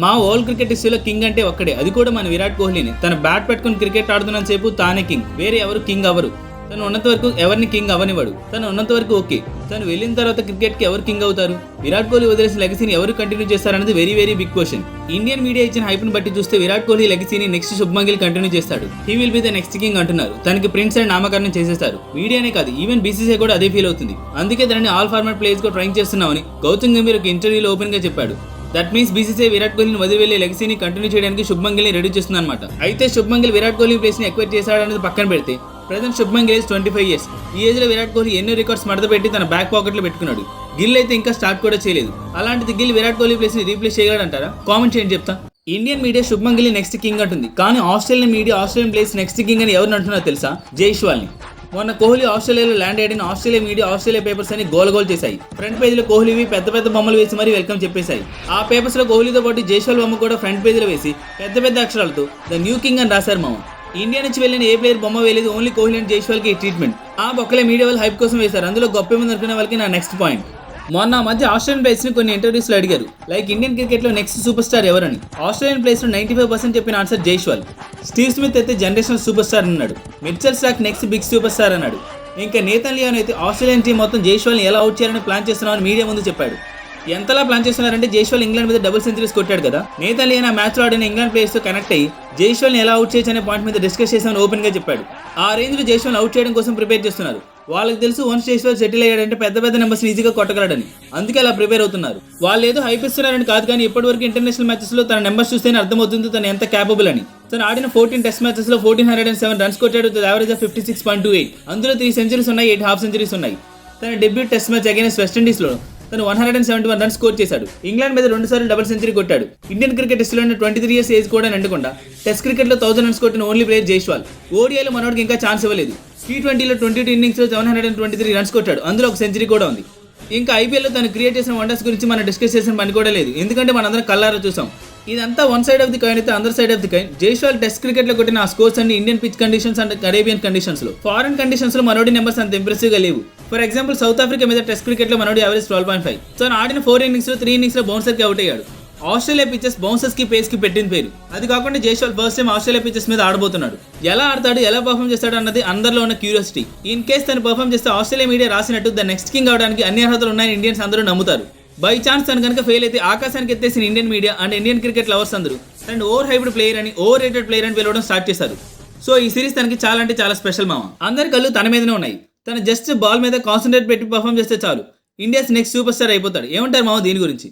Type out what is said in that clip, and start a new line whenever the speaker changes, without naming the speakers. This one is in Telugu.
మా వరల్డ్ క్రికెట్ హిస్టరీలో కింగ్ అంటే ఒక్కడే, అది కూడా మన విరాట్ కోహ్లీని. తన బ్యాట్ పట్టుకుని క్రికెట్ ఆడుతున్నంత సేపు తానే కింగ్, వేరే ఎవరు కింగ్ అవరు. తను ఉన్నంత వరకు ఎవరిని కింగ్ అవనివాడు. తను ఉన్నంత వరకు ఓకే. తను వెళ్ళిన తర్వాత క్రికెట్ కి ఎవరు కింగ్ అవుతారు? విరాట్ కోహ్లీ వదిలేసిన లెగసీని ఎవరు కంటిన్యూ చేస్తారన్నది very very big question. Indian media ఇచ్చిన హైప్ ని బట్టి చూస్తే విరాట్ కోహ్లీ లెగసీని నెక్స్ట్ శుభ్మన్ గిల్ కంటిన్యూ చేస్తాడు. He will be the next king అంటున్నారు. తనకి ప్రిన్స్ అని నామకరణం చేసేస్తారు. మీడియానే కాదు, ఈవెన్ బీసీసీఐ కూడా అదే ఫీల్ అవుతుంది. అందుకే తనని ఆల్ ఫార్మాట్ ప్లేయర్స్ గా ట్రైన్ చేస్తున్నామని గౌతమ్ గంభీర్ ఒక ఇంటర్వ్యూలో ఓపెన్ గా చెప్పాడు. దట్ మీన్స్ బీసీసీఐ విరాట్ కోహ్లీని వదిలి వెళ్లే లెగసీని కంటిన్యూ చేయడానికి శుభ్మన్ గిల్ ని రెడీ చేస్తుంది అనమాట. అయితే శుభ్మన్ గిల్ విరాట్ కోహ్లీ ప్లేస్ ని ఎక్వైర్ చేశాడనేది పక్కన పెడితే ప్రెజెంట్ శుభ్మన్ గిల్ 25 years. ఈ ఏజ్ లో విరాట్ కోహ్లీ ఎన్నో రికార్డ్స్ మడత పెట్టి తన బ్యాక్ పాకెట్ లో పెట్టుకున్నాడు. గిల్ అయితే ఇంకా స్టార్ట్ కూడా చేయలేదు. అలాంటిది గిల్ విరాట్ కోహ్లీ ప్లేస్ ని రీప్లేస్ చేయగలడంటారా? కామెంట్ చేయండి చెప్తా. Indian media Shubman Gill next king అంటుంది, కానీ Australian media Australian place next king అని ఎవరిని అంటున్నారో తెలుసా? జైస్వాల్ ని. మొన్న కోహ్లీ ఆస్ట్రేలియాలో ల్యాండ్ అయ్యాడని ఆస్ట్రేలియా మీడియా ఆస్ట్రేలియా పేపర్స్ అని గోల్ చేశాయి. ఫ్రంట్ పేజీలో కోహ్లీవి పెద్ద పెద్ద బొమ్మలు వేసి మరీ వెల్కమ్ చెప్పేశాయి. ఆ పేపర్స్ లో కోహ్లీతో పాటు జైస్వాల్ బొమ్మ కూడా ఫ్రంట్ పేజీలో వేసి పెద్ద పెద్ద అక్షరాలతో ద న్యూ కింగ్ అని రాశారు మామ. ఇండియా నుంచి వెళ్ళిన ఏ ప్లేయర్ బొమ్మ వేయలేదు, ఓన్లీ కోహ్లీ అండ్ జైస్వాల్ కి ట్రీట్మెంట్. ఆ బొక్కలే మీడియా వాళ్ళు హైప్ కోసం వేశారు. అందులో గొప్ప మంది అనుకునే వాళ్ళకి నా నెక్స్ట్ పాయింట్. మొన్న మధ్య ఆస్ట్రేలియన్ ప్లేయర్స్ ని కొన్ని ఇంటర్వ్యూస్ లో అడిగారు, లైక్ ఇండియన్ క్రికెట్ లో నెక్స్ట్ సూపర్ స్టార్ ఎవరని. ఆస్ట్రేలియన్ ప్లేయర్స్ లో 95% చెప్పిన ఆన్సర్ జైస్వాల్. స్టీవ్ స్మిత్ అయితే జనరేషనల్ సూపర్ స్టార్ అన్నాడు. Mitchell Starc next big super star అన్నాడు. ఇంకా నేతన్ లియోన్ అయితే ఆస్ట్రేలియన్ టీం మొత్తం జైస్వాల్ ని ఎలా అవుట్ చేయాలని ప్లాన్ చేస్తున్నామని మీడియా ముందు చెప్పాడు. ఎంతలా ప్లాన్ చేస్తున్నారంటే జైస్వాల్ ఇంగ్లాండ్ మీద డబుల్ సెంచరీస్ కొట్టాడు కదా. నేతన్ లియోన్ ఆ మ్యాచ్ లో ఆడిన ఇంగ్లాండ్ ప్లేయర్స్ తో కనెక్ట్ అయ్యి జైస్వాల్ ని ఎలా అవుట్ చేయొచ్చు అనే పాయింట్ మీద డిస్కస్ చేసామని ఓపెన్ గా చెప్పాడు. ఆ రేంజ్ లో జైస్వాల్ అవుట్ చేయడం కోసం ప్రిపేర్ చేస్తున్నారు. వాళ్ళకి తెలుసు వన్స్ జైస్వాల్ సెటిల్ అయ్యాడంటే పెద్ద పెద్ద నెంబర్స్ ఈజీగా కొట్టగలడని, అందుకే అలా ప్రిపేర్ అవుతున్నారు. వాళ్ళు ఏదో హైప్ ఇస్తున్నారని కాదు, కానీ ఇప్పటివరకు ఇంటర్నేషనల్ మ్యాచెస్ లో తన నెంబర్స్ చూస్తేనే అర్థమవుతుంది తను ఎంత క్యాపబుల్ అని. తను ఆడిన 14 టెస్ట్ మ్యాచెస్ లో 1407 రన్స్ కొట్టాడు, యావరేజ్ ఆఫ్ 56.28. అందులో 3 సెంచరీస్ ఉన్నాయి, 8 హాఫ్ సెంచరీస్ ఉన్నాయి. తన debut test match against West Indies లో తను 171 రన్స్ స్కోర్ చేశాడు. ఇంగ్లాండ్ మీద 2 సార్లు డబుల్ సెంచరీ కొట్టాడు. ఇండియన్ క్రికెట్ హిస్టరీలో 23 years ఏజ్ కూడా నిండకుండా టెస్ట్ క్రికెట్ లో 1000 రన్స్ కొట్టిన ఓన్లీ ప్లేయర్ జైస్వాల్. ఓడిఐలో మనోడికి ఇంకా ఛాన్స్ ఇవ్వలేదు. T20లో 22 innings లో 723 రన్స్ కొట్టాడు, అందులో ఒక సెంచరీ కూడా ఉంది. ఇంకా ఐపీఎల్లో తను క్రియేట్ చేసిన వండర్స్ గురించి మనం డిస్కస్ చేసిన పని కూడా లేదు, ఎందుకంటే మనందరం కళ్ళారా చూసాం. ఇదంతా one side of the coin అయితే other side of the coin. Jaiswal test cricket లో కొట్టిన ఆ స్కోర్స్ అన్ని Indian pitch conditions and Arabian conditions లో. ఫారెన్ కండిషన్స్ లో మనోడి నెంబర్స్ అంత ఇంప్రెసివ్ గా లేవు. ఫర్ ఎగ్జాంపుల్ సౌత్ ఆఫ్రికా మీద టెస్ట్ క్రికెట్ లో మనోడి యావరేజ్ 12.5. తను ఆడిన 4 innings లో 3 innings లో బౌన్సర్ కి అవుట్ అయ్యాడు. ఆస్ట్రేలియా పిచెస్ బౌన్సర్స్ కి పేస్ కి పెట్టిన పేరు. అది కాకుండా Jaiswal first time Australia pitches మీద ఆడబోతున్నాడు. ఎలా ఆడతాడు, ఎలా పర్ఫామ్ చేస్తాడు అన్నది అందరిలో ఉన్న క్యూరియాసిటీ. ఇన్ కేస్ తను పర్ఫామ్ చేస్తే ఆస్ట్రేలియా మీడియా రాసినట్టు ద నెక్స్ట్ కింగ్ అవడానికి అన్ని అర్హతలు ఉన్నాయని ఇండియన్స్ అందరూ నమ్ముతారు. బై ఛాన్స్ తను కనుక ఫెయిల్ అయితే ఆకాశానికి ఎత్తేసిన Indian media and Indian cricket lovers అందరూ అండ్ ఓవర్ హైప్డ్ ప్లేయర్ అని, ఓవర్ రేటెడ్ ప్లేయర్ అని పిలవడం స్టార్ట్ చేశారు. సో ఈ సిరీస్ తనకి చాలా అంటే చాలా స్పెషల్ మామ. అందరి కళ్ళు తన మీదనే ఉన్నాయి. తను జస్ట్ బాల్ మీద కాన్సన్ట్రేట్ పెట్టి పర్ఫామ్ చేస్తే చాలు ఇండియాస్ నెక్స్ట్ సూపర్ స్టార్ అయిపోతాడు. ఏమంటారు మామ దీని గురించి?